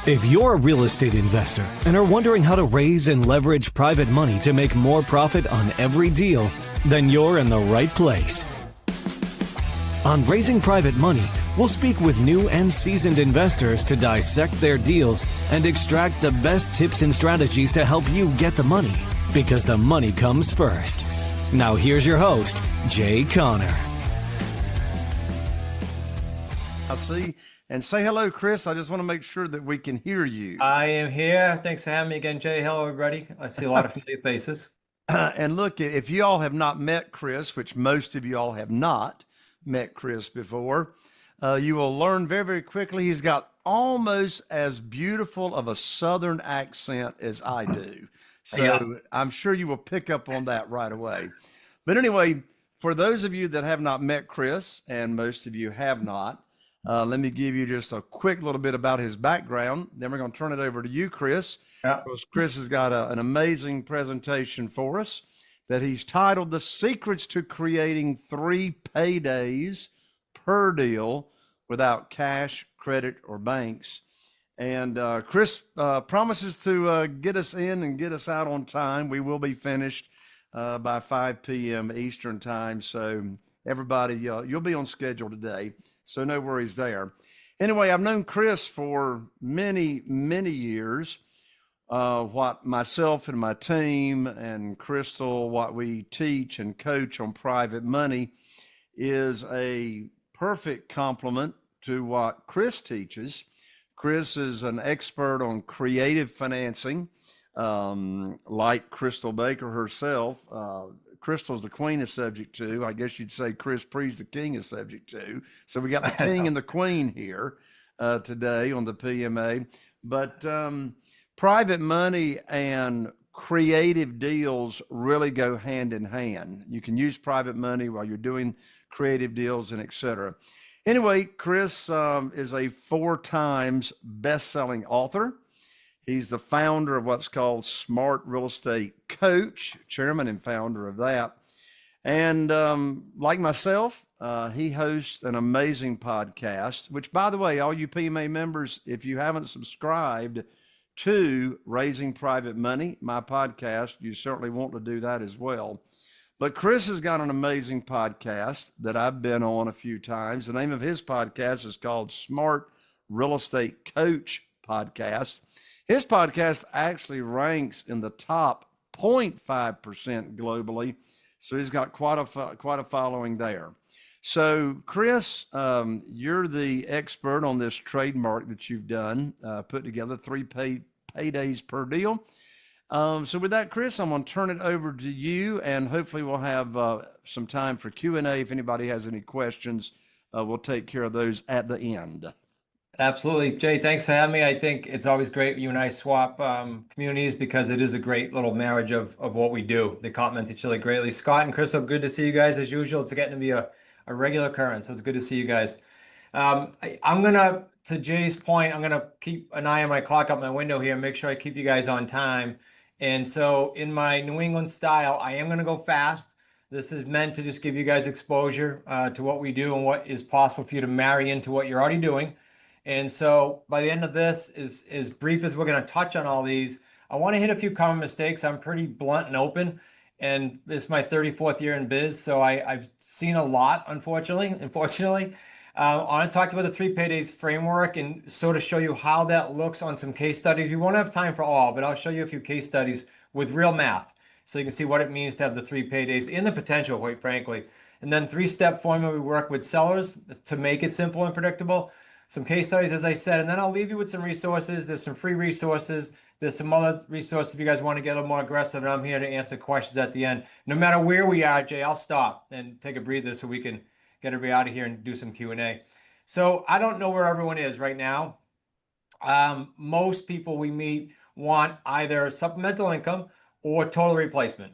If you're a real estate investor and are wondering how to raise and leverage private money to make more profit on every deal, then you're in the right place. On Raising Private Money, we'll speak with new and seasoned investors to dissect their deals and extract the best tips and strategies to help you get the money, because the money comes first. Now here's your host, Jay Conner. I see. And say hello, Chris. I just want to make sure that we can hear you. I am here. Thanks for having me again, Jay. Hello, everybody. I see a lot of familiar faces. And look, if you all have not met Chris, which most of you all have not met Chris before, you will learn very, very quickly. He's got almost as beautiful of a Southern accent as I do. So yeah. I'm sure you will pick up on that right away. But anyway, for those of you that have not met Chris, and most of you have not, let me give you just a quick little bit about his background. Then we're going to turn it over to you, Chris. Yeah. Because Chris has got an amazing presentation for us that he's titled The Secrets to Creating 3 Paydays Per Deal Without Cash, Credit, or Banks. And Chris promises to get us in and get us out on time. We will be finished by 5 p.m. Eastern time. So everybody, you'll be on schedule today. So no worries there. Anyway, I've known Chris for many, many years. What myself and my team and Crystal, what we teach and coach on private money is a perfect complement to what Chris teaches. Chris is an expert on creative financing, like Crystal Baker herself. Crystal's the queen is subject to. I guess you'd say Chris Pre's the king is subject to. So we got the king and the queen here today on the PMA. But private money and creative deals really go hand in hand. You can use private money while you're doing creative deals and et cetera. Anyway, Chris is a 4 times best-selling author. He's the founder of what's called Smart Real Estate Coach, chairman and founder of that. And like myself, he hosts an amazing podcast, which, by the way, all you PMA members, if you haven't subscribed to Raising Private Money, my podcast, you certainly want to do that as well. But Chris has got an amazing podcast that I've been on a few times. The name of his podcast is called Smart Real Estate Coach Podcast. His podcast actually ranks in the top 0.5% globally, so he's got quite a following there. So, Chris, you're the expert on this trademark that you've done, put together 3 paydays per deal. So with that, Chris, I'm going to turn it over to you, and hopefully we'll have some time for Q&A. If anybody has any questions, we'll take care of those at the end. Absolutely. Jay, thanks for having me. I think it's always great you and I swap communities, because it is a great little marriage of what we do. They complement each other greatly. Scott and Crystal, good to see you guys as usual. It's getting to be a regular occurrence, so it's good to see you guys. I'm going to Jay's point, I'm going to keep an eye on my clock up my window here and make sure I keep you guys on time. And so in my New England style, I am going to go fast. This is meant to just give you guys exposure to what we do and what is possible for you to marry into what you're already doing. And so by the end of this, as brief as we're going to touch on all these, I want to hit a few common mistakes. I'm pretty blunt and open, and this is my 34th year in biz, so I've seen a lot, unfortunately. I want to talk about the 3 paydays framework and sort of show you how that looks on some case studies. We won't have time for all, but I'll show you a few case studies with real math, so you can see what it means to have the 3 paydays and the potential, quite frankly. And then 3-step formula we work with sellers to make it simple and predictable. Some case studies, as I said, and then I'll leave you with some resources. There's some free resources. There's some other resources if you guys want to get a little more aggressive, and I'm here to answer questions at the end. No matter where we are, Jay, I'll stop and take a breather so we can get everybody out of here and do some Q&A. So I don't know where everyone is right now. Most people we meet want either supplemental income or total replacement.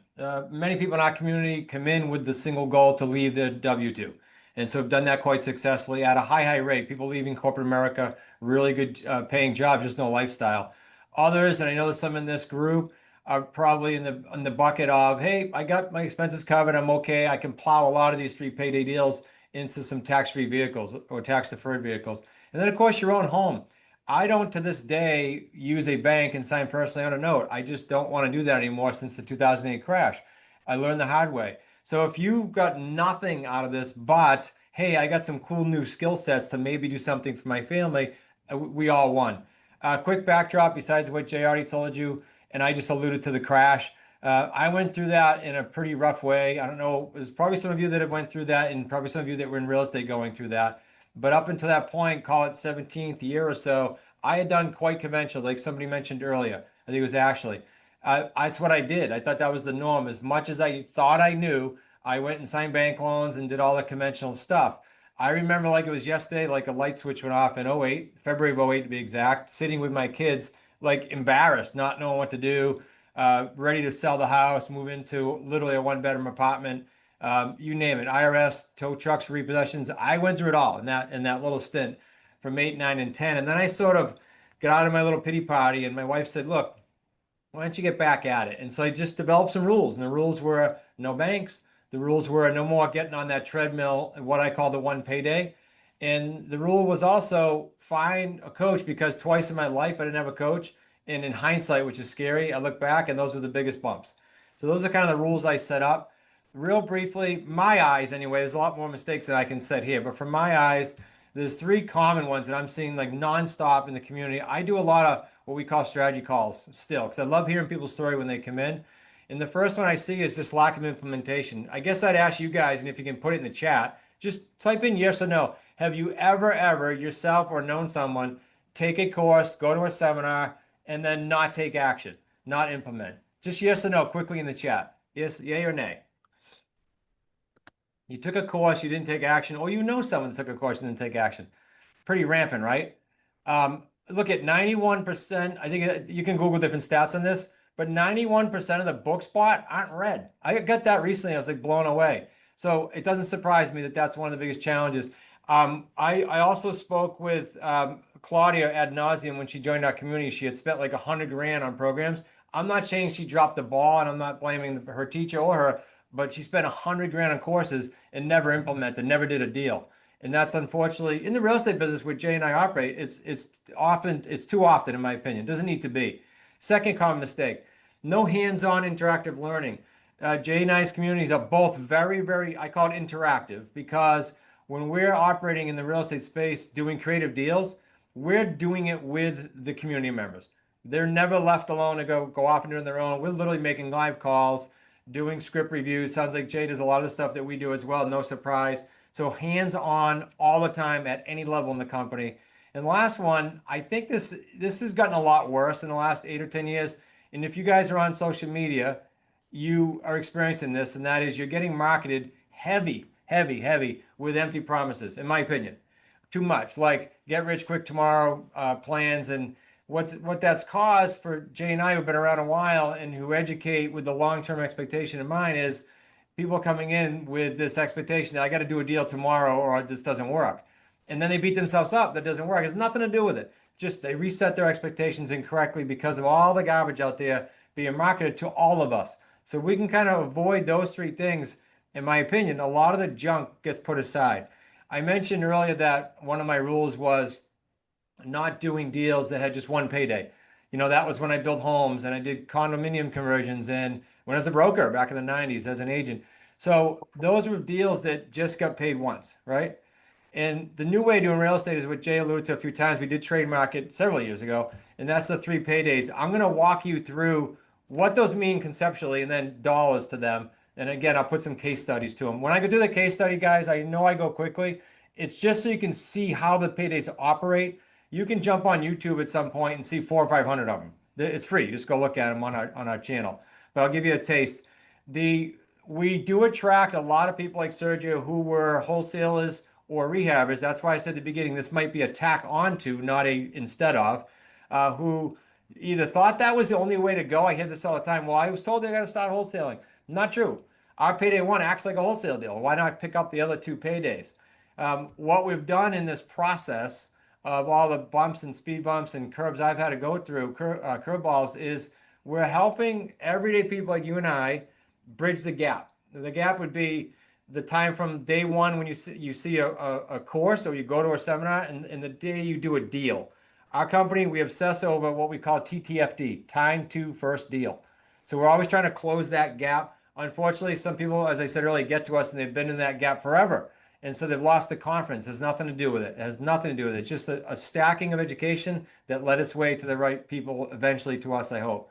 Many people in our community come in with the single goal to leave their W-2. And so have done that quite successfully at a high rate. People leaving corporate America, really good paying jobs, just no lifestyle. Others, and I know there's some in this group, are probably in the bucket of, hey, I got my expenses covered, I'm okay. I can plow a lot of these 3 payday deals into some tax-free vehicles or tax-deferred vehicles. And then, of course, your own home. I don't to this day use a bank and sign personally on a note. I just don't want to do that anymore since the 2008 crash. I learned the hard way. So if you got nothing out of this, but hey, I got some cool new skill sets to maybe do something for my family, we all won. Quick backdrop besides what Jay already told you, and I just alluded to the crash. I went through that in a pretty rough way. I don't know, there's probably some of you that have went through that, and probably some of you that were in real estate going through that. But up until that point, call it 17th year or so, I had done quite conventional, like somebody mentioned earlier. I think it was Ashley. That's what I did. I thought that was the norm. As much as I thought I knew, I went and signed bank loans and did all the conventional stuff. I remember like it was yesterday, like a light switch went off in '08, February of '08 to be exact, sitting with my kids, like embarrassed, not knowing what to do, ready to sell the house, move into literally a one-bedroom apartment, you name it, IRS, tow trucks, repossessions. I went through it all in that little stint from 8, 9, and 10. And then I sort of got out of my little pity party, and my wife said, look, why don't you get back at it? And so I just developed some rules, and the rules were no banks. The rules were no more getting on that treadmill, what I call the one payday. And the rule was also find a coach, because twice in my life I didn't have a coach. And in hindsight, which is scary, I look back and those were the biggest bumps. So those are kind of the rules I set up. Real briefly, my eyes anyway, there's a lot more mistakes that I can set here, but from my eyes, there's three common ones that I'm seeing like nonstop in the community. I do a lot of what we call strategy calls still, because I love hearing people's story when they come in. And the first one I see is just lack of implementation. I guess I'd ask you guys, and if you can put it in the chat, just type in yes or no. Have you ever yourself or known someone take a course, go to a seminar, and then not take action, not implement? Just yes or no quickly in the chat. Yes, yay or nay. You took a course, you didn't take action, or you know someone that took a course and didn't take action. Pretty rampant, right? Look at 91%. I think you can Google different stats on this, but 91% of the books bought aren't read. I got that recently. I was like blown away. So it doesn't surprise me that that's one of the biggest challenges. I also spoke with Claudia ad nauseum when she joined our community. She had spent like 100 grand on programs. I'm not saying she dropped the ball, and I'm not blaming her teacher or her, but she spent 100 grand on courses and never implemented, never did a deal. And that's unfortunately in the real estate business where Jay and I operate, it's too often, in my opinion. It doesn't need to be. Second common mistake, no hands-on interactive learning. Jay and I's communities are both very, very, I call it interactive, because when we're operating in the real estate space doing creative deals, we're doing it with the community members. They're never left alone to go off and do it on their own. We're literally making live calls, doing script reviews. Sounds like Jay does a lot of the stuff that we do as well, no surprise. So hands-on all the time at any level in the company. And last one, I think this has gotten a lot worse in the last 8 or 10 years. And if you guys are on social media, you are experiencing this, and that is you're getting marketed heavy with empty promises, in my opinion. Too much, like get rich quick tomorrow plans. And what that's caused for Jay and I, who've been around a while and who educate with the long-term expectation in mind, is people coming in with this expectation that I got to do a deal tomorrow or this doesn't work. And then they beat themselves up. That doesn't work. It has nothing to do with it. Just they reset their expectations incorrectly because of all the garbage out there being marketed to all of us. So we can kind of avoid those three things. In my opinion, a lot of the junk gets put aside. I mentioned earlier that one of my rules was not doing deals that had just one payday. You know, that was when I built homes and I did condominium conversions, and when I was a broker back in the 90s as an agent. So those were deals that just got paid once, right? And the new way of doing real estate is what Jay alluded to a few times. We did trademark it several years ago, and that's the 3 paydays. I'm going to walk you through what those mean conceptually and then dollars to them. And again, I'll put some case studies to them. When I go through the case study, guys, I know I go quickly. It's just so you can see how the paydays operate. You can jump on YouTube at some point and see 400 or 500 of them. It's free. Just go look at them on our channel. But I'll give you a taste. We do attract a lot of people like Sergio who were wholesalers or rehabbers. That's why I said at the beginning, this might be a tack onto, not a instead of, who either thought that was the only way to go. I hear this all the time. Well, I was told they got to start wholesaling. Not true. Our payday one acts like a wholesale deal. Why not pick up the other 2 paydays? What we've done in this process of all the bumps and speed bumps and curbs I've had to go through, curveballs, is we're helping everyday people like you and I bridge the gap. The gap would be the time from day one when you see a course or you go to a seminar and the day you do a deal. Our company, we obsess over what we call TTFD, time to first deal. So we're always trying to close that gap. Unfortunately, some people, as I said earlier, get to us and they've been in that gap forever. And so they've lost the confidence. It has nothing to do with it. It has nothing to do with it. It's just a stacking of education that led its way to the right people, eventually to us, I hope.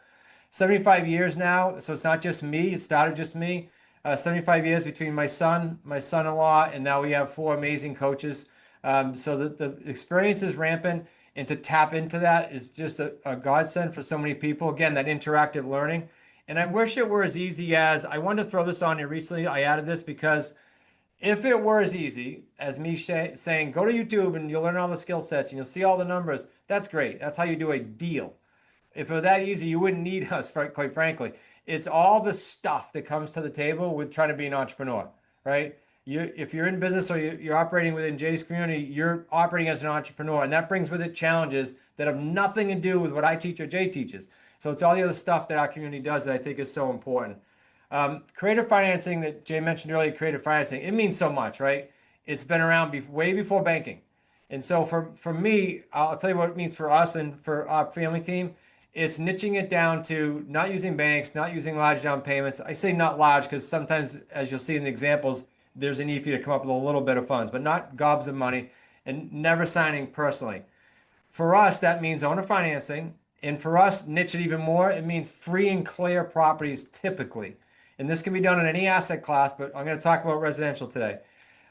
75 years now, so it's not just me. It started just me. 75 years between my son, my son-in-law, and now we have 4 amazing coaches. So the experience is rampant, and to tap into that is just a godsend for so many people. Again, that interactive learning. And I wish it were as easy as, I wanted to throw this on here recently. I added this because if it were as easy as me saying, go to YouTube and you'll learn all the skill sets and you'll see all the numbers, that's great. That's how you do a deal. If it were that easy, you wouldn't need us, quite frankly. It's all the stuff that comes to the table with trying to be an entrepreneur, right? If you're in business or you're operating within Jay's community, you're operating as an entrepreneur, and that brings with it challenges that have nothing to do with what I teach or Jay teaches. So it's all the other stuff that our community does that I think is so important. Creative financing that Jay mentioned earlier, creative financing, it means so much, right? It's been around way before banking. And so for me, I'll tell you what it means for us and for our family team. It's niching it down to not using banks, not using large down payments. I say not large because sometimes, as you'll see in the examples, there's a need for you to come up with a little bit of funds, but not gobs of money, and never signing personally. For us, that means owner financing. And for us, niche it even more, it means free and clear properties typically. And this can be done in any asset class, but I'm going to talk about residential today.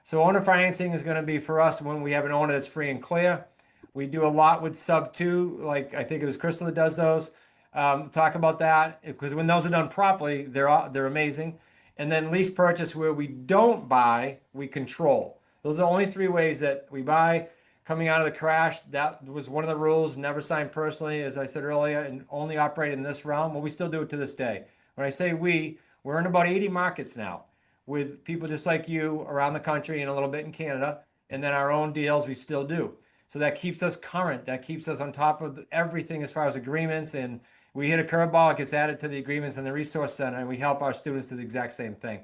So owner financing is going to be for us when we have an owner that's free and clear. We do a lot with sub 2, like I think it was Crystal that does those. Talk about that, because when those are done properly, they're amazing. And then lease purchase, where we don't buy, we control. Those are the only 3 ways that we buy. Coming out of the crash, that was one of the rules, never signed personally, as I said earlier, and only operate in this realm. Well, we still do it to this day. When I say we're in about 80 markets now with people just like you around the country and a little bit in Canada. And then our own deals, we still do. So that keeps us current. That keeps us on top of everything as far as agreements. And we hit a curveball, it gets added to the agreements in the resource center, and we help our students do the exact same thing.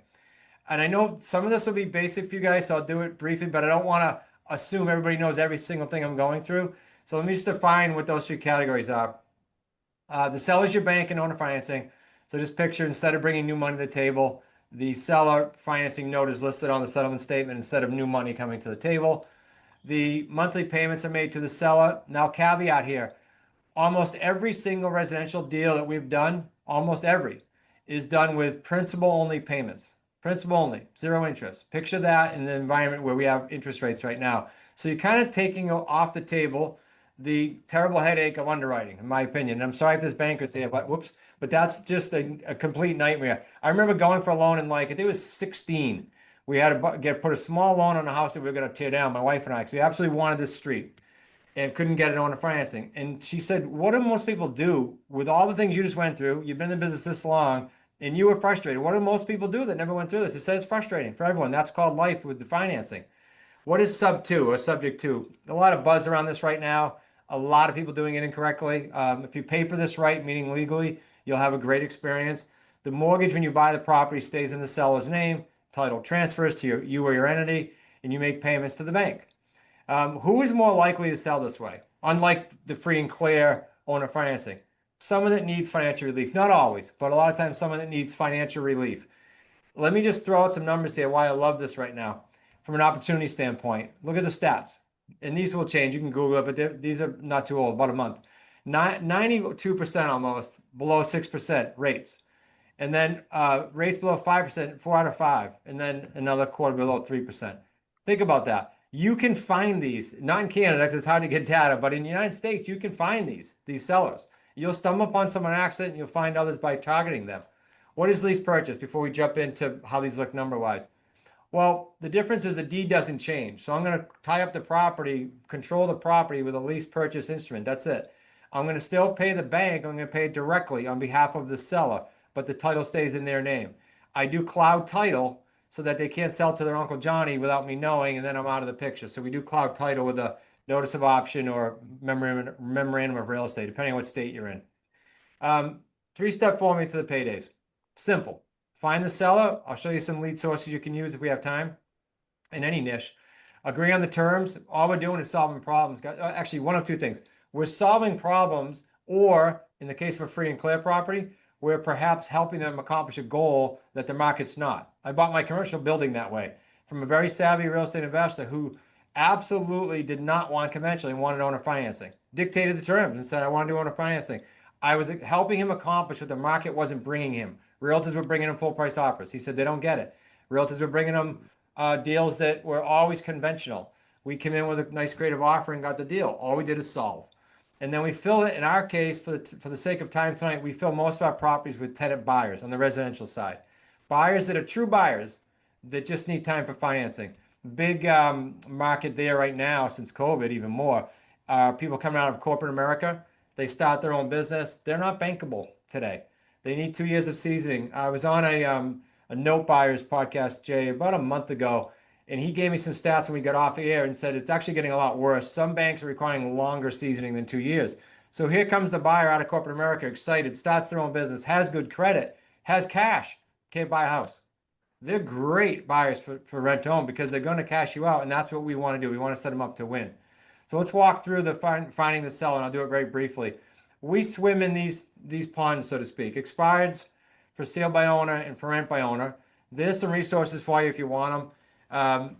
And I know some of this will be basic for you guys, so I'll do it briefly, but I don't want to assume everybody knows every single thing I'm going through. So let me just define what those 3 categories are. The seller is your bank and owner financing. So just picture, instead of bringing new money to the table, the seller financing note is listed on the settlement statement instead of new money coming to the table. The monthly payments are made to the seller. Now, caveat here, almost every single residential deal that we've done, almost every, is done with principal-only payments. Principal only, 0 interest. Picture that in the environment where we have interest rates right now. So you're kind of taking off the table the terrible headache of underwriting, in my opinion. And I'm sorry if there's bankers here, but whoops. But that's just a complete nightmare. I remember going for a loan in, like, I think it was 16. We had to put a small loan on a house that we were going to tear down, my wife and I, because we absolutely wanted this street and couldn't get it on the financing. And she said, what do most people do with all the things you just went through? You've been in business this long, and you were frustrated. What do most people do that never went through this? It said it's frustrating for everyone. That's called life with the financing. What is sub 2 or subject to? A lot of buzz around this right now. A lot of people doing it incorrectly. If you paper this right, meaning legally, you'll have a great experience. The mortgage, when you buy the property, stays in the seller's name. Title transfers to you or your entity, and you make payments to the bank. Who is more likely to sell this way? Unlike the free and clear owner financing. Someone that needs financial relief. Not always, but a lot of times someone that needs financial relief. Let me just throw out some numbers here why I love this right now. From an opportunity standpoint, look at the stats. And these will change. You can Google it, but these are not too old, about a month. 92% almost, below 6% rates. And then rates below 5%, 4 out of 5. And then another quarter below 3%. Think about that. You can find these, not in Canada because it's hard to get data, but in the United States, you can find these sellers. You'll stumble upon some on accident, and you'll find others by targeting them. What is lease purchase before we jump into how these look number-wise? Well, the difference is the deed doesn't change. So I'm going to tie up the property, control the property with a lease purchase instrument. That's it. I'm going to still pay the bank. I'm going to pay it directly on behalf of the seller, but the title stays in their name. I do cloud title so that they can't sell to their Uncle Johnny without me knowing, and then I'm out of the picture. So we do cloud title with a notice of option or memorandum of real estate, depending on what state you're in. 3-step formula to the paydays. Simple. Find the seller. I'll show you some lead sources you can use if we have time in any niche. Agree on the terms. All we're doing is solving problems. Actually, one of 2 things. We're solving problems, or in the case of a free and clear property, we're perhaps helping them accomplish a goal that the market's not. I bought my commercial building that way from a very savvy real estate investor who absolutely did not want conventional. He wanted owner financing, dictated the terms and said, I want to do owner financing. I was helping him accomplish what the market wasn't bringing him. Realtors were bringing him full price offers. He said they don't get it. Realtors were bringing him deals that were always conventional. We came in with a nice creative offer and got the deal. All we did is solve. And then we fill it, in our case, for the sake of time tonight, we fill most of our properties with tenant buyers on the residential side. Buyers that are true buyers that just need time for financing. Big market there right now since COVID, even more. People coming out of corporate America, they start their own business. They're not bankable today. They need 2 years of seasoning. I was on a note buyers podcast, Jay, about a month ago, and he gave me some stats when we got off the air and said it's actually getting a lot worse. Some banks are requiring longer seasoning than 2 years. So here comes the buyer out of corporate America, excited, starts their own business, has good credit, has cash, can't buy a house. They're great buyers for rent to own because they're going to cash you out, and that's what we want to do. We want to set them up to win. So let's walk through the finding the seller, and I'll do it very briefly. We swim in these ponds, so to speak. Expireds for sale by owner and for rent by owner. There's some resources for you if you want them.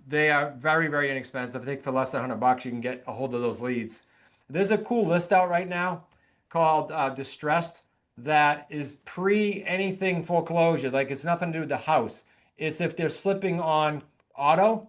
They are very, very inexpensive. I think for less than $100, you can get a hold of those leads. There's a cool list out right now called Distressed that is pre anything foreclosure. Like it's nothing to do with the house. It's if they're slipping on auto,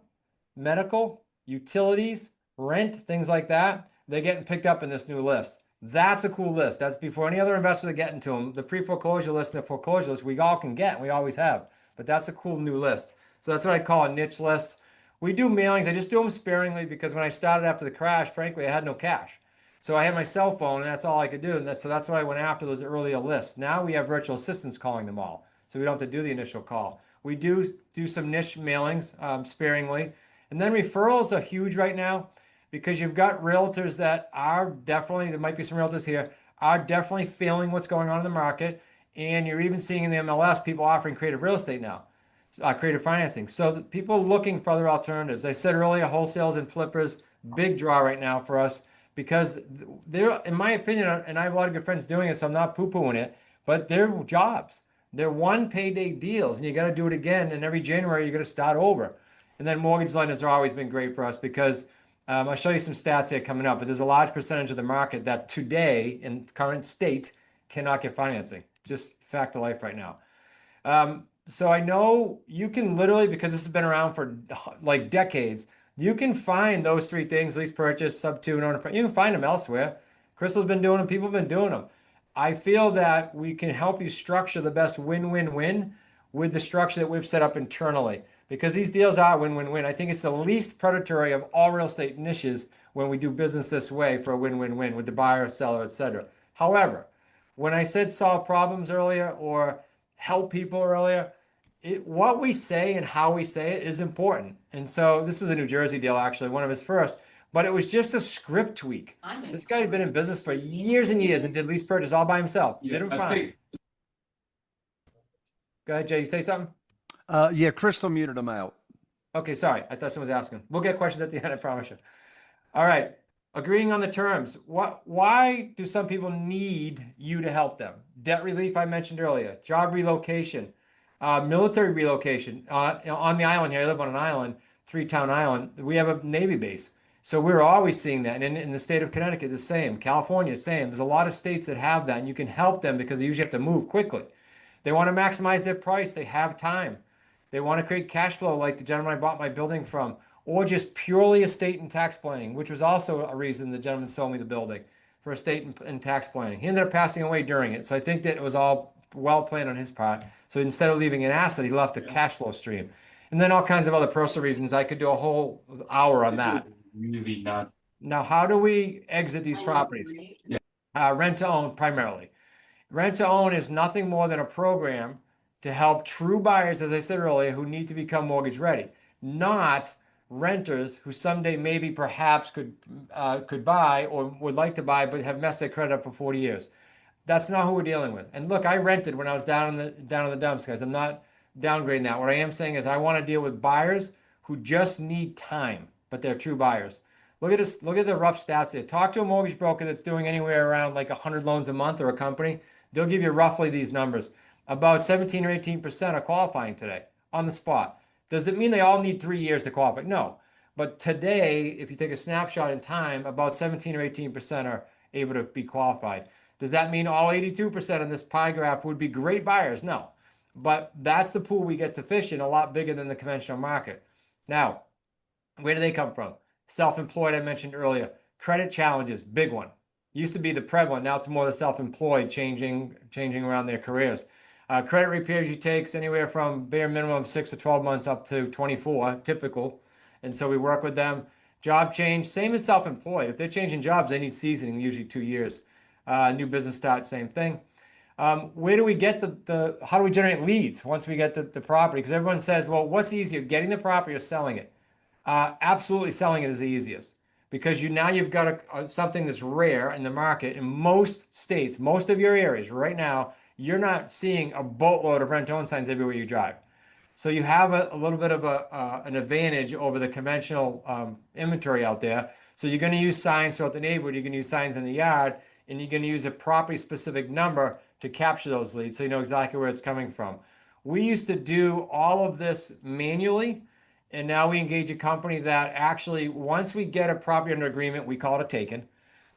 medical, utilities, rent, things like that, they're getting picked up in this new list. That's a cool list. That's before any other investors are getting to them. The pre-foreclosure list and the foreclosure list, we all can get, and we always have. But that's a cool new list. So that's what I call a niche list. We do mailings. I just do them sparingly because when I started after the crash, frankly, I had no cash. So I had my cell phone, and that's all I could do. And so that's why I went after those earlier lists. Now we have virtual assistants calling them all. So we don't have to do the initial call. We do some niche mailings sparingly. And then referrals are huge right now because you've got realtors that are definitely, there might be some realtors here, are definitely feeling what's going on in the market. And you're even seeing in the MLS people offering creative real estate now, creative financing. So people looking for other alternatives. I said earlier, wholesales and flippers, big draw right now for us because they're, in my opinion, and I have a lot of good friends doing it, so I'm not poo-pooing it, but they're jobs. They're one payday deals, and you got to do it again. And every January, you're going to start over. And then mortgage lenders have always been great for us because I'll show you some stats here coming up, but there's a large percentage of the market that today in current state cannot get financing. Just fact of life right now. So I know you can literally, because this has been around for like decades, you can find those three things: lease purchase, sub-2, and owner. You can find them elsewhere. Crystal's been doing them. People have been doing them. I feel that we can help you structure the best win-win-win with the structure that we've set up internally, because these deals are win-win-win. I think it's the least predatory of all real estate niches when we do business this way for a win-win-win with the buyer, seller, etc. However, when I said solve problems earlier or help people earlier, what we say and how we say it is important. And so this was a New Jersey deal, actually, one of his first, but it was just a script tweak. This guy had been in business for years and years and did lease purchase all by himself. Did him fine. Go ahead, Jay. You say something? Yeah, Crystal muted him out. Okay, sorry. I thought someone was asking. We'll get questions at the end, I promise you. All right. Agreeing on the terms. Why do some people need you to help them? Debt relief, I mentioned earlier. Job relocation. Military relocation. On the island here, I live on an island, 3-town island. We have a Navy base. So we're always seeing that. And in the state of Connecticut, the same. California, same. There's a lot of states that have that, and you can help them because they usually have to move quickly. They want to maximize their price. They have time. They want to create cash flow like the gentleman I bought my building from, or just purely estate and tax planning, which was also a reason the gentleman sold me the building, for estate and tax planning. He ended up passing away during it. So I think that it was all well planned on his part. So instead of leaving an asset, he left a cash flow stream. And then all kinds of other personal reasons. I could do a whole hour on that. Now, how do we exit these properties? Rent to own primarily. Rent to own is nothing more than a program to help true buyers, as I said earlier, who need to become mortgage ready, not renters who someday maybe perhaps could buy or would like to buy but have messed their credit up for 40 years. That's not who we're dealing with. And look, I rented when I was down in the dumps, guys. I'm not downgrading that. What I am saying is I want to deal with buyers who just need time, but they're true buyers. Look at this. Look at the rough stats here. Talk to a mortgage broker that's doing anywhere around like 100 loans a month, or a company. They'll give you roughly these numbers. About 17 or 18% are qualifying today on the spot. Does it mean they all need 3 years to qualify? No. But today, if you take a snapshot in time, about 17 or 18% are able to be qualified. Does that mean all 82% in this pie graph would be great buyers? No. But that's the pool we get to fish in, a lot bigger than the conventional market. Now, where do they come from? Self-employed, I mentioned earlier. Credit challenges, big one. Used to be the prevalent, now it's more the self-employed changing around their careers. Credit repairs, you takes anywhere from bare minimum 6 to 12 months up to 24, typical. And so we work with them. Job change, same as self-employed. If they're changing jobs, they need seasoning, usually 2 years. New business start, same thing. Where do we get how do we generate leads once we get the property? Because everyone says, well, what's easier, getting the property or selling it? Absolutely selling it is the easiest, because now you've got something that's rare in the market. In most states, most of your areas right now, you're not seeing a boatload of rent-to-own signs everywhere you drive. So you have a little bit of an advantage over the conventional inventory out there. So you're going to use signs throughout the neighborhood. You're going to use signs in the yard, and you're going to use a property-specific number to capture those leads so you know exactly where it's coming from. We used to do all of this manually, and now we engage a company that actually, once we get a property under agreement, we call it a taken.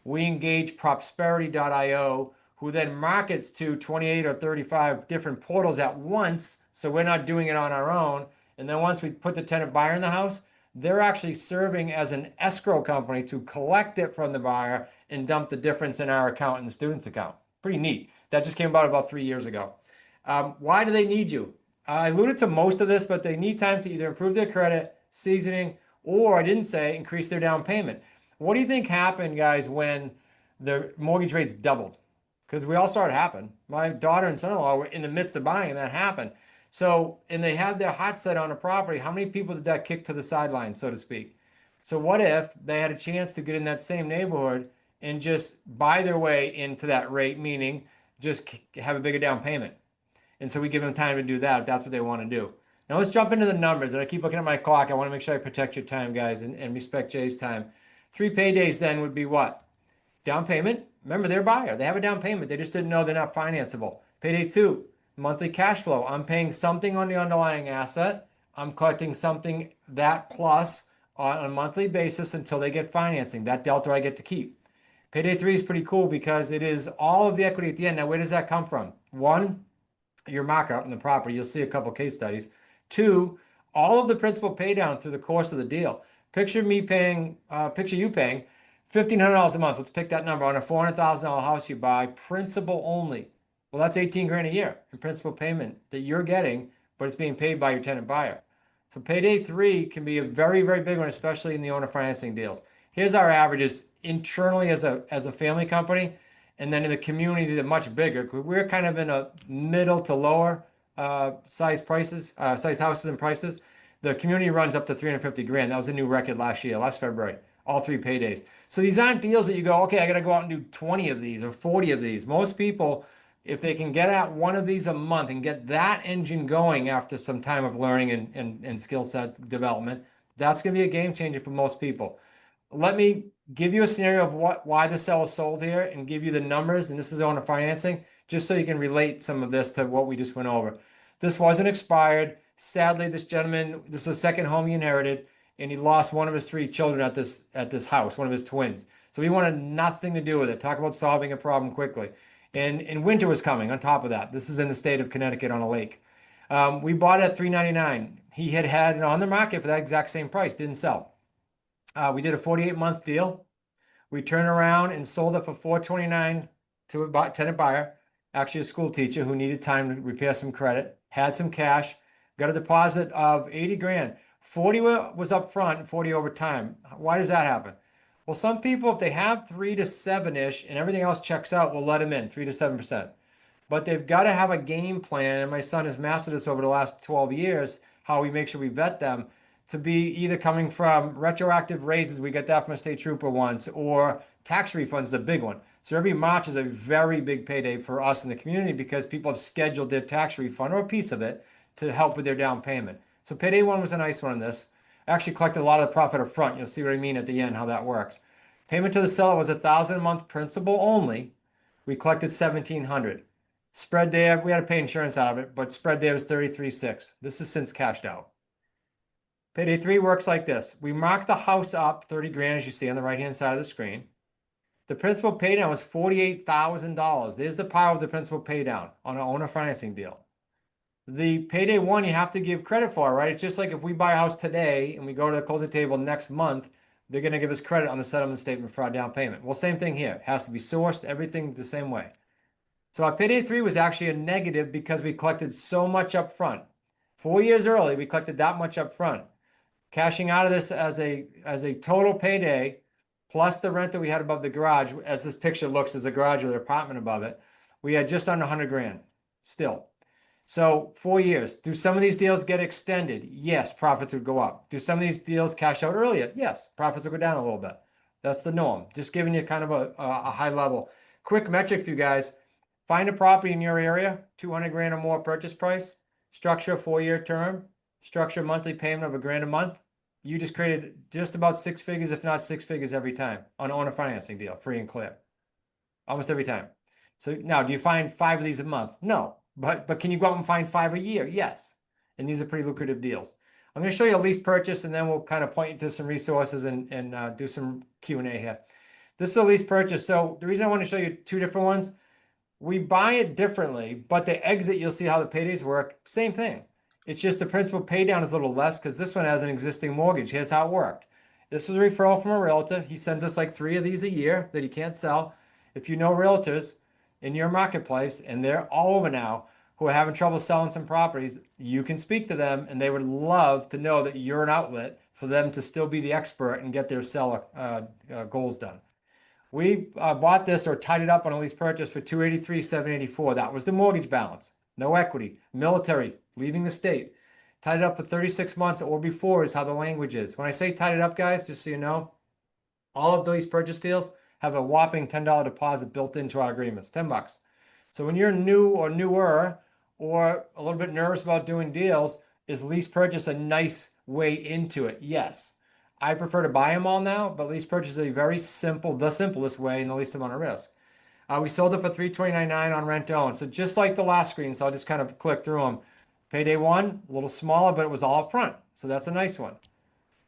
We engage Prosperity.io, who then markets to 28 or 35 different portals at once. So we're not doing it on our own. And then once we put the tenant buyer in the house, they're actually serving as an escrow company to collect it from the buyer and dump the difference in our account and the student's account. Pretty neat. That just came about 3 years ago. Why do they need you? I alluded to most of this, but they need time to either improve their credit, seasoning, or I didn't say increase their down payment. What do you think happened, guys, when the mortgage rates doubled? Because we all saw it happen. My daughter and son-in-law were in the midst of buying, and that happened. So, and they had their heart set on a property. How many people did that kick to the sidelines, so to speak? So what if they had a chance to get in that same neighborhood and just buy their way into that rate, meaning just have a bigger down payment? And so we give them time to do that if that's what they want to do. Now let's jump into the numbers. And I keep looking at my clock. I want to make sure I protect your time, guys, and respect Jay's time. 3 paydays then would be what? Down payment. Remember, they're a buyer. They have a down payment. They just didn't know they're not financeable. Payday 2, monthly cash flow. I'm paying something on the underlying asset. I'm collecting something that plus on a monthly basis until they get financing. That delta I get to keep. Payday 3 is pretty cool because it is all of the equity at the end. Now, where does that come from? 1, your markup in the property. You'll see a couple case studies. 2, all of the principal pay down through the course of the deal. Picture you paying $1,500 a month. Let's pick that number on a $400,000 house you buy, principal only. Well, that's 18 grand a year in principal payment that you're getting, but it's being paid by your tenant buyer. So payday 3 can be a very, very big one, especially in the owner financing deals. Here's our averages internally as a family company, and then in the community, they're much bigger. We're kind of in a middle to lower size houses and prices. The community runs up to 350 grand. That was a new record last February, all 3 paydays. So these aren't deals that you go, okay, I got to go out and do 20 of these or 40 of these. Most people, if they can get out one of these a month and get that engine going after some time of learning and skill set development, that's going to be a game changer for most people. Let me give you a scenario of why the seller sold here and give you the numbers, and this is owner financing, just so you can relate some of this to what we just went over. This wasn't expired. Sadly, this gentleman, this was the second home he inherited, and he lost one of his 3 children at this house, one of his twins. So he wanted nothing to do with it. Talk about solving a problem quickly. And winter was coming on top of that. This is in the state of Connecticut on a lake. We bought it at $399. He had it on the market for that exact same price, didn't sell. We did a 48-month deal. We turned around and sold it for $429 to a tenant buyer, actually a school teacher who needed time to repair some credit, had some cash, got a deposit of 80 grand. 40 was up front and 40 over time. Why does that happen? Well, some people, if they have 3 to 7-ish and everything else checks out, will let them in 3 to 7%. But they've got to have a game plan. And my son has mastered this over the last 12 years, how we make sure we vet them to be either coming from retroactive raises. We get that from a state trooper once, or tax refunds is a big one. So every March is a very big payday for us in the community because people have scheduled their tax refund or a piece of it to help with their down payment. So payday 1 was a nice one on this. Actually collected a lot of the profit up front. You'll see what I mean at the end, how that works. Payment to the seller was $1,000 a month principal only. We collected $1,700. Spread there, we had to pay insurance out of it, but spread there was $33,600. This is since cashed out. Payday 3 works like this. We mark the house up 30 grand, as you see on the right-hand side of the screen. The principal pay down was $48,000. There's the power of the principal pay down on an owner financing deal. The Payday 1 you have to give credit for, right? It's just like if we buy a house today and we go to the closing table next month, they're going to give us credit on the settlement statement for our down payment. Well, same thing here. It has to be sourced, everything the same way. So our Payday 3 was actually a negative because we collected so much up front. 4 years early, we collected that much up front. Cashing out of this as a total payday, plus the rent that we had above the garage, as this picture looks, as a garage with an apartment above it, we had just under 100 grand still. So 4 years. Do some of these deals get extended? Yes, profits would go up. Do some of these deals cash out earlier? Yes, profits will go down a little bit. That's the norm. Just giving you kind of a high level. Quick metric for you guys. Find a property in your area, 200 grand or more purchase price, structure a 4-year term, structure a monthly payment of $1,000 a month. You just created just about 6 figures, if not 6 figures every time on an owner financing deal, free and clear. Almost every time. So now, do you find 5 of these a month? No. But can you go out and find 5 a year? Yes. And these are pretty lucrative deals. I'm going to show you a lease purchase, and then we'll kind of point you to some resources and do some Q&A here. This is a lease purchase. So the reason I want to show you 2 different ones, we buy it differently, but the exit, you'll see how the paydays work. Same thing. It's just the principal pay down is a little less because this one has an existing mortgage. Here's how it worked. This was a referral from a realtor. He sends us like 3 of these a year that he can't sell. If you know realtors in your marketplace, and they're all over now, who are having trouble selling some properties, you can speak to them, and they would love to know that you're an outlet for them to still be the expert and get their seller goals done. We bought this or tied it up on a lease purchase for $283,784. That was the mortgage balance. No equity. Military, leaving the state. Tied it up for 36 months or before is how the language is. When I say tied it up, guys, just so you know, all of these purchase deals have a whopping $10 deposit built into our agreements, $10. So when you're new or newer or a little bit nervous about doing deals, is lease purchase a nice way into it? Yes. I prefer to buy them all now, but lease purchase is a very simple, the simplest way and the least amount of risk. We sold it for $329,900 on rent owned. So just like the last screen, so I'll just kind of click through them. Payday 1, a little smaller, but it was all up front. So that's a nice one.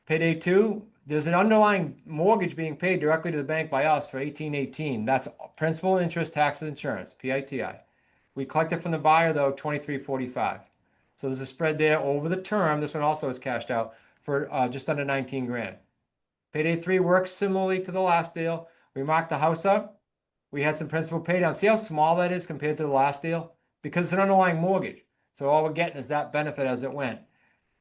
Payday 2, there's an underlying mortgage being paid directly to the bank by us for $1,818. That's principal, interest, taxes, insurance, PITI. We collected from the buyer, though, $2,345. So there's a spread there over the term. This one also is cashed out for just under 19 grand. Payday 3 works similarly to the last deal. We marked the house up. We had some principal pay down. See how small that is compared to the last deal? Because it's an underlying mortgage. So all we're getting is that benefit as it went.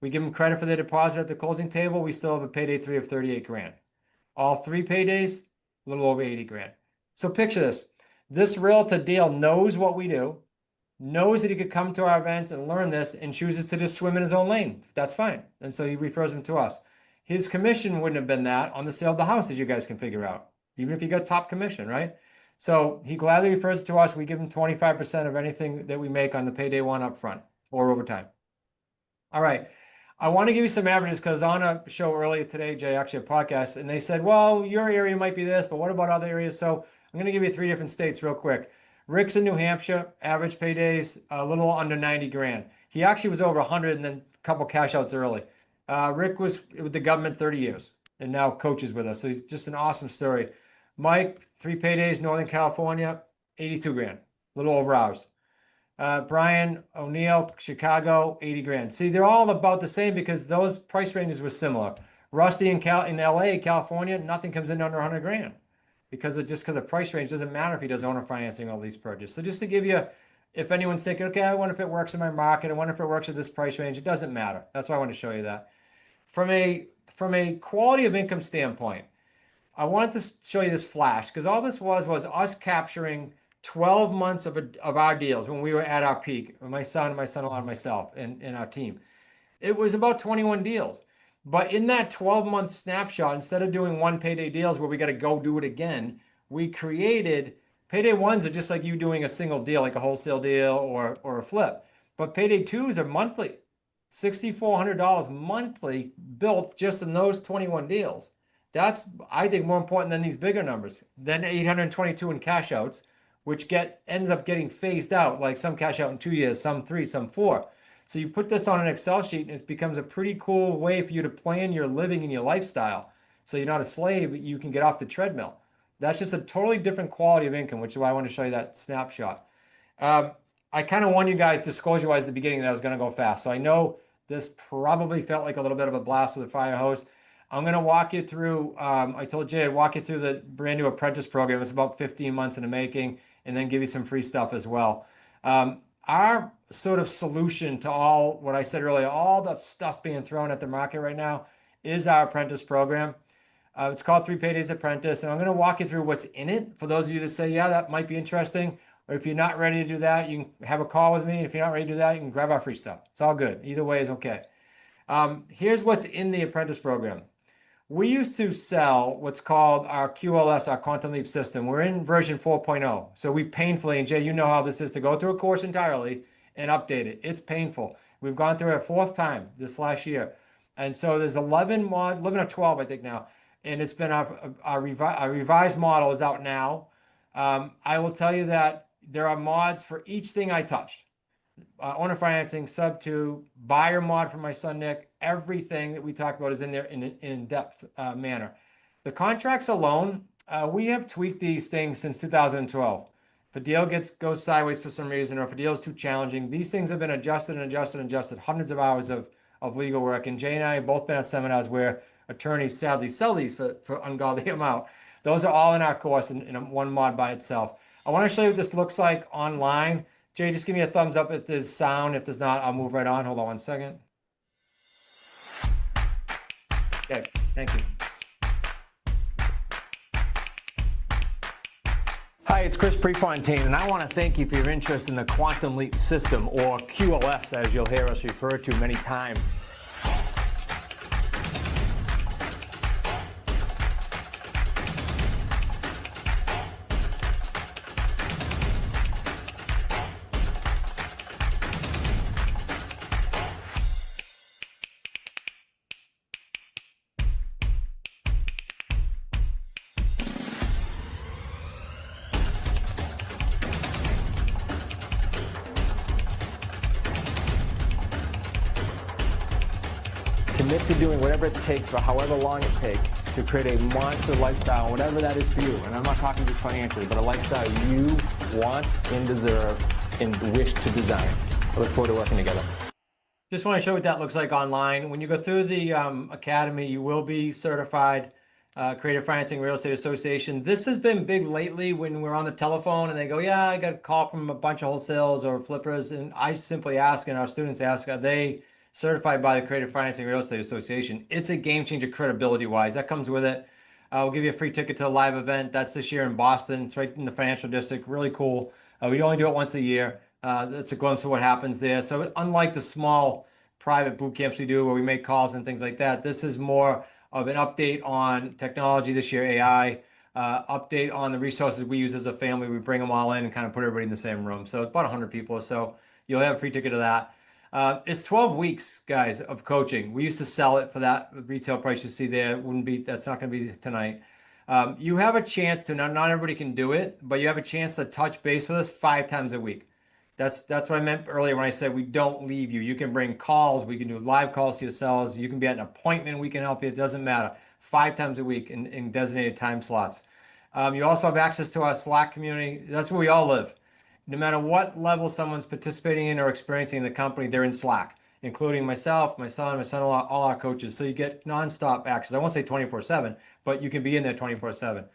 We give them credit for their deposit at the closing table. We still have a Payday 3 of 38 grand. All 3 paydays, a little over 80 grand. So picture this. This realtor deal knows what we do, knows that he could come to our events and learn this, and chooses to just swim in his own lane. That's fine. And so he refers them to us. His commission wouldn't have been that on the sale of the house, as you guys can figure out, even if you got top commission, right? So he gladly refers to us. We give him 25% of anything that we make on the Payday 1 up front or over time. All right. I want to give you some averages because on a show earlier today, Jay, actually a podcast, and they said, well, your area might be this, but what about other areas? So I'm going to give you 3 different states real quick. Rick's in New Hampshire, average paydays, a little under 90 grand. He actually was over 100 and then a couple cash outs early. Rick was with the government 30 years and now coaches with us. So he's just an awesome story. Mike, 3 paydays, Northern California, 82 grand, a little over ours. Brian O'Neill, Chicago, 80 grand. See, they're all about the same because those price ranges were similar. Rusty in LA, California, nothing comes in under 100 grand because of price range. Doesn't matter if he does owner financing or lease purchase. So just to give you, if anyone's thinking, okay, I wonder if it works in my market, I wonder if it works at this price range, it doesn't matter. That's why I want to show you that. From a quality of income standpoint, I wanted to show you this flash because all this was us capturing 12 months of our deals when we were at our peak. My son-in-law, and myself, and our team. It was about 21 deals. But in that 12-month snapshot, instead of doing 1 payday deals where we got to go do it again, we created payday 1s are just like you doing a single deal, like a wholesale deal or a flip. But payday 2s are monthly. $6,400 monthly built just in those 21 deals. That's, I think, more important than these bigger numbers. Then 822 in cash outs, which ends up getting phased out, like some cash out in 2 years, some 3, some 4. So you put this on an Excel sheet and it becomes a pretty cool way for you to plan your living and your lifestyle. So you're not a slave, you can get off the treadmill. That's just a totally different quality of income, which is why I want to show you that snapshot. I kind of warned you guys disclosure-wise at the beginning that I was going to go fast. So I know this probably felt like a little bit of a blast with a fire hose. I'm going to walk you through, I told Jay I'd walk you through the brand new apprentice program. It's about 15 months in the making, and then give you some free stuff as well. Our sort of solution to all what I said earlier, all the stuff being thrown at the market right now, is our apprentice program. It's called 3 Paydays Apprentice, and I'm going to walk you through what's in it for those of you that say, yeah, that might be interesting. Or if you're not ready to do that, you can have a call with me. And if you're not ready to do that, you can grab our free stuff. It's all good. Either way is okay. Here's what's in the apprentice program. We used to sell what's called our QLS, our Quantum Leap system. We're in version 4.0. So we painfully, and Jay, you know how this is, to go through a course entirely and update it. It's painful. We've gone through it a 4th time this last year. And so there's 11 or 12, I think now. And it's been our revised model is out now. I will tell you that there are mods for each thing I touched. Owner financing, sub 2, buyer mod for my son Nick. Everything that we talked about is in there in an in-depth manner. The contracts alone, we have tweaked these things since 2012. If a deal goes sideways for some reason, or if a deal is too challenging, these things have been adjusted and adjusted and adjusted. Hundreds of hours of legal work. And Jay and I have both been at seminars where attorneys sadly sell these for ungodly amount. Those are all in our course in one mod by itself. I want to show you what this looks like online. Jay, just give me a thumbs up if there's sound. If there's not, I'll move right on. Hold on 1 second. Okay, thank you. Hi, it's Chris Prefontaine, and I want to thank you for your interest in the Quantum Leap system, or QLS, as you'll hear us refer to many times. Commit to doing whatever it takes for however long it takes to create a monster lifestyle, whatever that is for you. And I'm not talking just financially, but a lifestyle you want and deserve and wish to design. I look forward to working together. Just want to show what that looks like online. When you go through the academy, you will be certified Creative Financing Real Estate Association. This has been big lately when we're on the telephone and they go, yeah, I got a call from a bunch of wholesales or flippers. And I simply ask, and our students ask, are they certified by the Creative Financing Real Estate Association? It's a game changer credibility wise. That comes with it. We'll give you a free ticket to a live event. That's this year in Boston. It's right in the financial district. Really cool. We only do it once a year. That's a glimpse of what happens there. So unlike the small private boot camps we do where we make calls and things like that, this is more of an update on technology this year, AI, update on the resources we use as a family. We bring them all in and kind of put everybody in the same room. So it's about 100 people or so. You'll have a free ticket to that. It's 12 weeks, guys, of coaching. We used to sell it for that retail price you see there. That's not going to be tonight. You have a chance to, not everybody can do it, but you have a chance to touch base with us 5 times a week. That's what I meant earlier when I said we don't leave you. You can bring calls. We can do live calls to yourselves. You can be at an appointment. We can help you. It doesn't matter. 5 times a week in designated time slots. You also have access to our Slack community. That's where we all live. No matter what level someone's participating in or experiencing in the company, they're in Slack, including myself, my son-in-law, all our coaches. So you get nonstop access. I won't say 24/7, but you can be in there 24/7.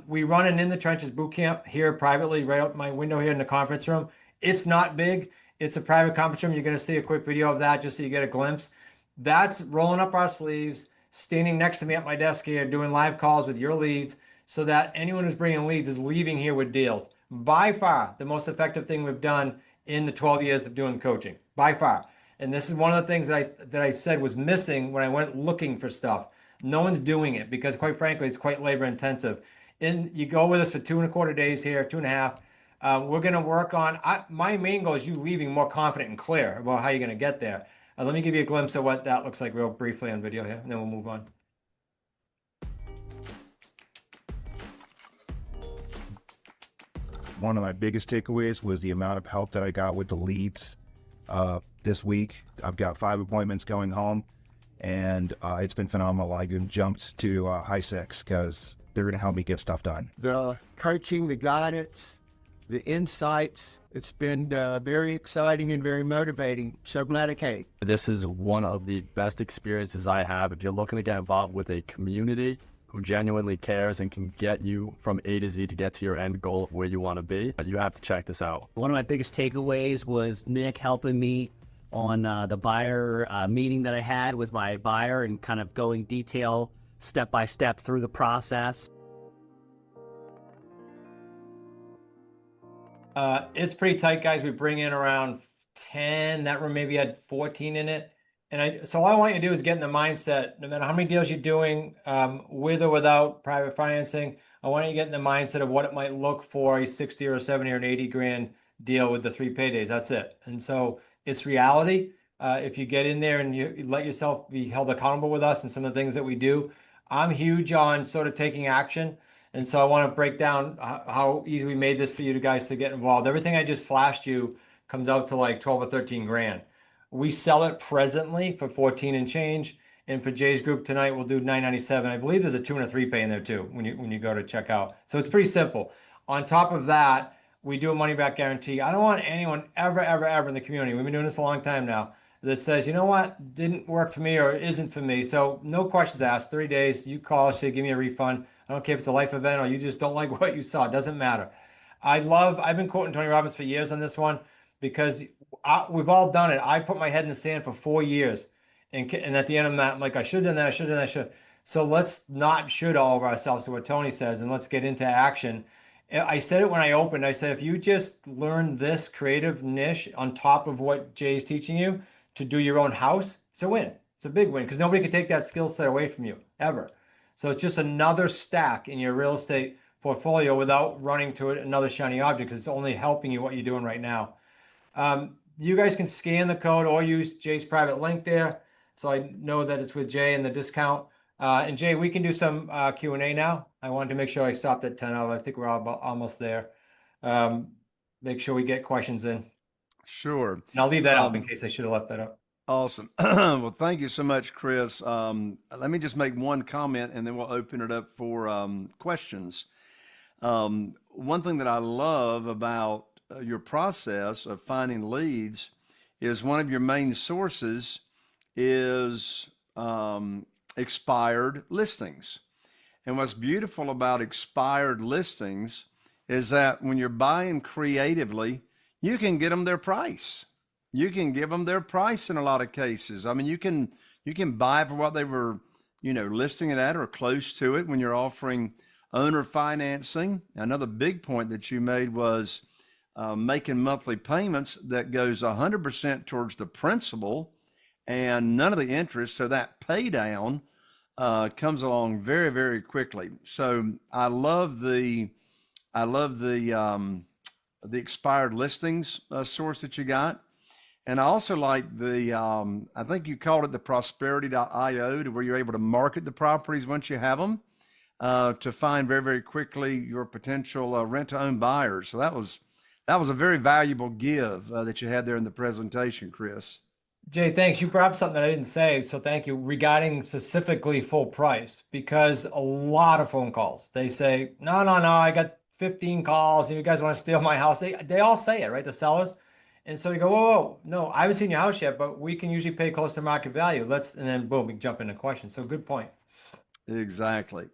We run an In the Trenches boot camp here privately, right out my window here in the conference room. It's not big. It's a private conference room. You're going to see a quick video of that just so you get a glimpse. That's rolling up our sleeves, standing next to me at my desk here, doing live calls with your leads so that anyone who's bringing leads is leaving here with deals. By far, the most effective thing we've done in the 12 years of doing coaching, by far. And this is one of the things that I said was missing when I went looking for stuff. No one's doing it because, quite frankly, it's quite labor intensive. You go with us for 2.25 days here, 2.5. We're going to work on, my main goal is you leaving more confident and clear about how you're going to get there. Let me give you a glimpse of what that looks like real briefly on video here, and then we'll move on. One of my biggest takeaways was the amount of help that I got with the leads this week. I've got 5 appointments going home, and it's been phenomenal. I even jumped to high six because they're going to help me get stuff done. The coaching, the guidance, the insights, it's been very exciting and very motivating. So glad I came. This is one of the best experiences I have. If you're looking to get involved with a community who genuinely cares and can get you from A to Z to get to your end goal of where you want to be, you have to check this out. One of my biggest takeaways was Nick helping me on the buyer meeting that I had with my buyer and kind of going detail step by step through the process. It's pretty tight, guys. We bring in around 10. That room maybe had 14 in it. And so all I want you to do is get in the mindset, no matter how many deals you're doing, with or without private financing, I want you to get in the mindset of what it might look for a 60 or a 70 or an 80 grand deal with the 3 paydays. That's it. And so it's reality. If you get in there and you let yourself be held accountable with us and some of the things that we do, I'm huge on sort of taking action. And so I want to break down how easy we made this for you guys to get involved. Everything I just flashed you comes out to like 12 or 13 grand. We sell it presently for 14 and change. And for Jay's group tonight, we'll do $997. I believe there's a 2 and a 3 pay in there too when you go to check out. So it's pretty simple. On top of that, we do a money back guarantee. I don't want anyone ever in the community, we've been doing this a long time now, that says, you know what, didn't work for me or isn't for me. So no questions asked. 30 days, you call, say, give me a refund. I don't care if it's a life event or you just don't like what you saw. It doesn't matter. I've been quoting Tony Robbins for years on this one because we've all done it. I put my head in the sand for 4 years. And at the end of that, I'm like, I should have done that, I should. So let's not should all of ourselves to what Tony says, and let's get into action. I said it when I opened. I said, if you just learn this creative niche on top of what Jay's teaching you to do your own house, it's a win. It's a big win because nobody can take that skill set away from you, ever. So it's just another stack in your real estate portfolio without running to it another shiny object because it's only helping you what you're doing right now. You guys can scan the code or use Jay's private link there. So I know that it's with Jay and the discount. And Jay, we can do some Q&A now. I wanted to make sure I stopped at 10 of. I think we're almost there. Make sure we get questions in. Sure. And I'll leave that up in case I should have left that up. Awesome. Well, thank you so much, Chris. Let me just make one comment and then we'll open it up for questions. One thing that I love about your process of finding leads is one of your main sources is expired listings. And what's beautiful about expired listings is that when you're buying creatively, you can get them their price. You can give them their price in a lot of cases. I mean, you can buy for what they were, listing it at or close to it when you're offering owner financing. Another big point that you made was making monthly payments that goes 100% towards the principal and none of the interest. So that pay down comes along very, very quickly. So I love the expired listings source that you got. And I also like the, I think you called it the prosperity.io, to where you're able to market the properties once you have them to find very, very quickly your potential rent to own buyers. So that was a very valuable give that you had there in the presentation, Chris. Jay, thanks. You brought up something that I didn't say, so thank you, regarding specifically full price, because a lot of phone calls, they say, no, I got 15 calls and you guys want to steal my house. They all say it, right? The sellers. And so you go, whoa, no, I haven't seen your house yet, but we can usually pay close to market value. And then boom, we jump into questions. So good point. Exactly.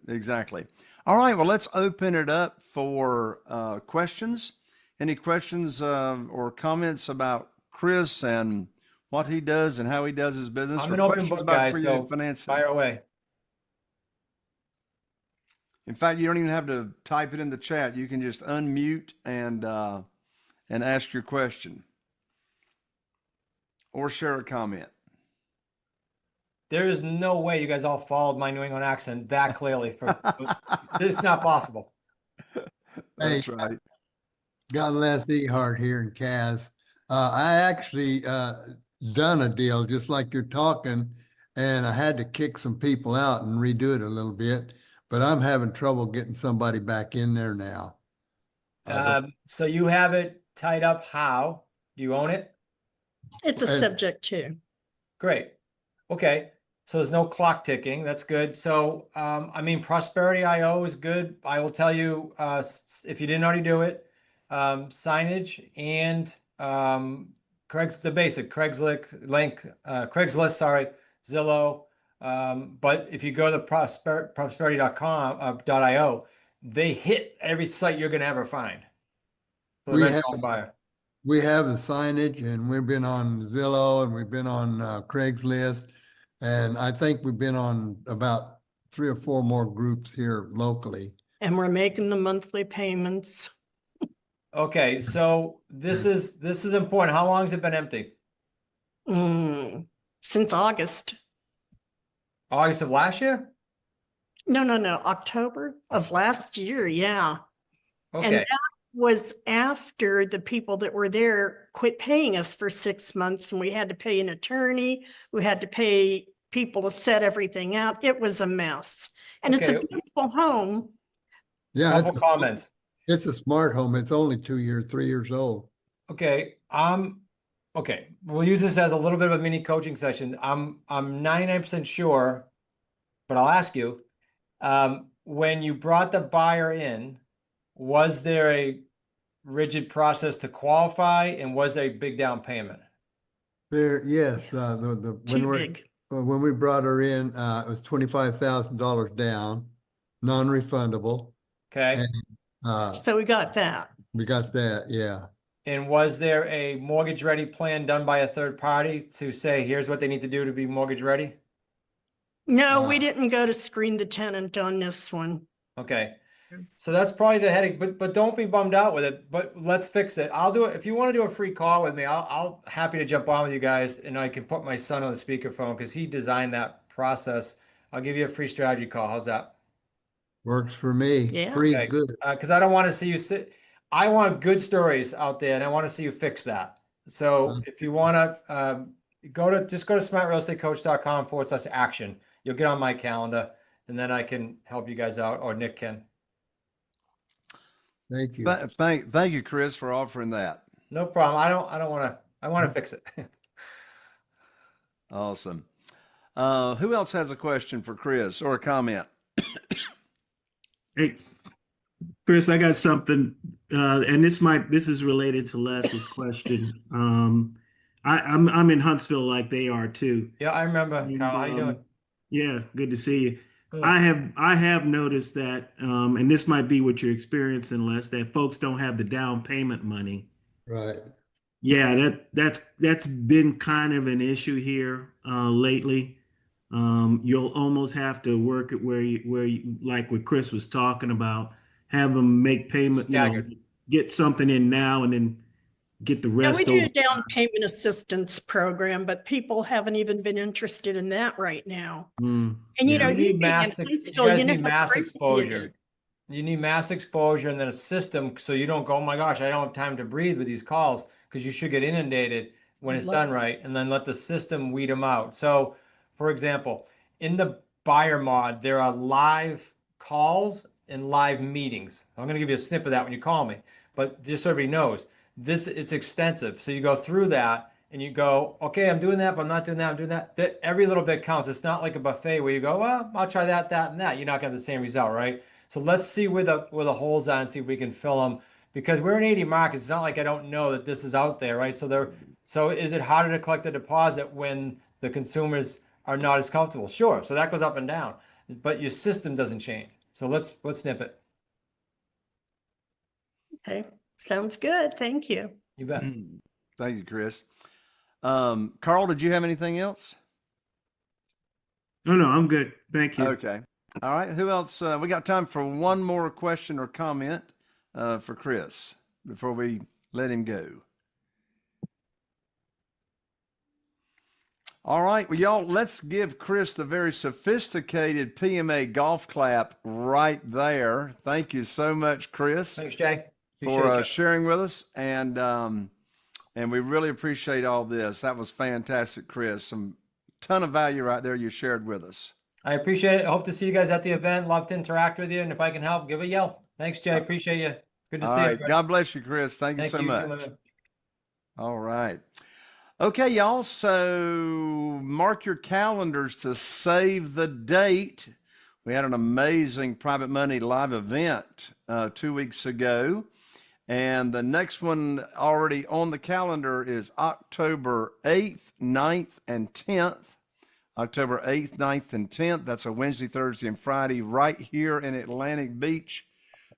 All right, well, let's open it up for questions. Any questions or comments about Chris and what he does and how he does his business? I'm an open book guy, so fire away. In fact, you don't even have to type it in the chat. You can just unmute and ask your question or share a comment. There is no way you guys all followed my New England accent that clearly. This is not possible. That's right. Got Les Ehart here in Kaz. I actually done a deal just like you're talking, and I had to kick some people out and redo it a little bit, but I'm having trouble getting somebody back in there now. So you have it tied up how? Do you own it? It's a And- subject too. Great. Okay. So there's no clock ticking. That's good. So, I mean, Prosperity IO is good. I will tell you, if you didn't already do it, signage and the basic Craigslist, sorry, Zillow. But if you go to prosperity.com, .io, they hit every site you're going to ever find. For the We rental have- buyer. We have the signage, and we've been on Zillow, and we've been on Craigslist, and I think we've been on about 3 or 4 more groups here locally. And we're making the monthly payments. Okay, so this is important. How long has it been empty? Since August. August of last year? No, October of last year. Yeah. And Okay. that was after the people that were there quit paying us for 6 months, and we had to pay an attorney. We had to pay people to set everything out. It was a mess. And it's a Okay. beautiful home. Yeah, Couple comments. it's a smart home. It's only 3 years old. Okay. Okay. We'll use this as a little bit of a mini coaching session. I'm 99% sure, but I'll ask you, when you brought the buyer in, was there a rigid process to qualify, and was there a big down payment? Yes, Too big. when we brought her in, it was $25,000 down, non-refundable. Okay. And So we got that. we got that, yeah. And was there a mortgage ready plan done by a third party to say, here's what they need to do to be mortgage ready? No, we didn't go to screen the tenant on this one. Okay. So that's probably the headache, but don't be bummed out with it, but let's fix it. I'll do it. If you want to do a free call with me, I'll happy to jump on with you guys, and I can put my son on the speakerphone because he designed that process. I'll give you a free strategy call. How's that? Works for me. Yeah. Free's Okay. good. Because I don't want to see you sit. I want good stories out there, and I want to see you fix that. So if you want to go to smartrealestatecoach.com/action. You'll get on my calendar, and then I can help you guys out, or Nick can. Thank you. Thank you, Chris, for offering that. No problem. I want to fix it. Awesome. Who else has a question for Chris or a comment? Hey, Chris, I got something, and this is related to Les's question. I'm in Huntsville like they are too. Yeah, I remember. And, Kyle, how you doing? Yeah, good to see you. Good. I have noticed that, and this might be what you're experiencing, Les, that folks don't have the down payment money. Right. Yeah, that's been kind of an issue here lately. You'll almost have to work it where you like what Chris was talking about, have them make payment, Staggered. get something in now and then get the Yeah, rest we do over. a down payment assistance program, but people haven't even been interested in that right now. Mm, And you yeah. know, You need mass, you guys need mass exposure. You need mass exposure and then a system so you don't go, oh my gosh, I don't have time to breathe with these calls, because you should get inundated when it's done right, and then let the system weed them out. So, for example, in the buyer mod, there are live calls and live meetings. I'm going to give you a snip of that when you call me, but just so everybody knows, it's extensive. So you go through that and you go, okay, I'm doing that, but I'm not doing that. I'm doing that. Every little bit counts. It's not like a buffet where you go, well, I'll try that, that, and that. You're not going to have the same result, right? So let's see where the holes are and see if we can fill them, because we're in 80 markets. It's not like I don't know that this is out there, right? So is it harder to collect a deposit when the consumers are not as comfortable? Sure. So that goes up and down, but your system doesn't change. So let's snip it. Okay, sounds good. Thank you. You bet. Thank you, Chris. Carl, did you have anything else? No, I'm good. Thank you. Okay. All right. Who else? We got time for one more question or comment for Chris before we let him go. All right. Well, y'all, let's give Chris the very sophisticated PMA golf clap right there. Thank you so much, Chris. Thanks, Jay. For sharing with us. And And we really appreciate all this. That was fantastic, Chris. Some ton of value right there you shared with us. I appreciate it. I hope to see you guys at the event. Love to interact with you. And if I can help, give a yell. Thanks, Jay. Appreciate you. Good to All see right. you. God bless you, Chris. Thank you so much. All right. Okay, y'all. So mark your calendars to save the date. We had an amazing private money live event 2 weeks ago. And the next one already on the calendar is October 8th, 9th, and 10th. October 8th, 9th, and 10th. That's a Wednesday, Thursday, and Friday right here in Atlantic Beach,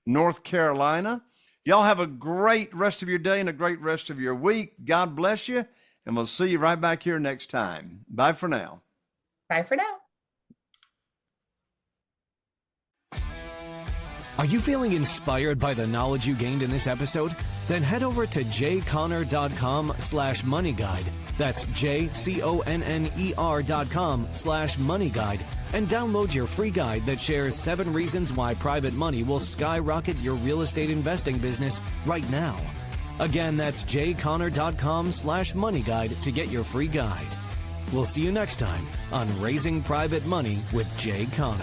North Carolina. Y'all have a great rest of your day and a great rest of your week. God bless you, and we'll see you right back here next time. Bye for now. Bye for now. Are you feeling inspired by the knowledge you gained in this episode? Then head over to jconner.com/moneyguide. That's jconner.com/moneyguide and download your free guide that shares 7 reasons why private money will skyrocket your real estate investing business right now. Again, that's jconner.com/moneyguide to get your free guide. We'll see you next time on Raising Private Money with Jay Conner.